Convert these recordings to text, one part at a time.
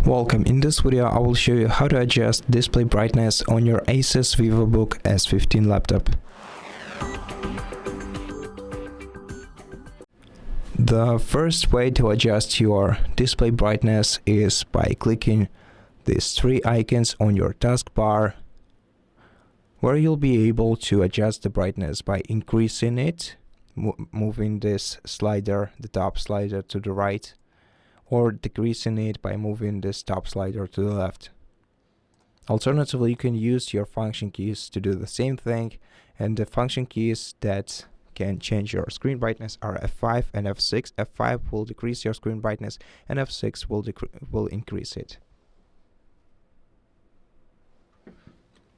Welcome. In this video I will show you how to adjust display brightness on your ASUS VivoBook S15 laptop. The first way to adjust your display brightness is by clicking these three icons on your taskbar, where you'll be able to adjust the brightness by increasing it, moving this slider, the top slider, to the right, or decreasing it by moving this top slider to the left. Alternatively, you can use your function keys to do the same thing, and the function keys that can change your screen brightness are F5 and F6. F5 will decrease your screen brightness and F6 will increase it.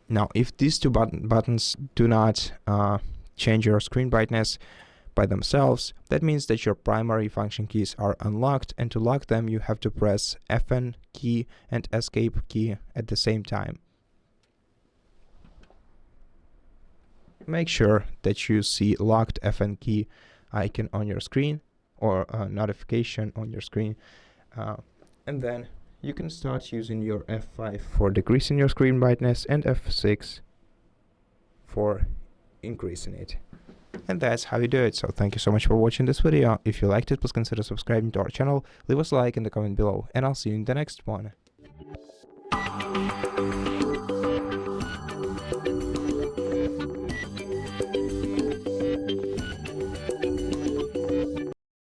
Now, if these two buttons do not change your screen brightness by themselves, that means that your primary function keys are unlocked, and to lock them you have to press Fn key and escape key at the same time. Make sure that you see locked Fn key icon on your screen, or a notification on your screen, and then you can start using your F5 for decreasing your screen brightness and F6 for increasing it. And that's how you do it. So thank you so much for watching this video. If you liked it, please consider subscribing to our channel, leave us a like in the comment below, and I'll see you in the next one.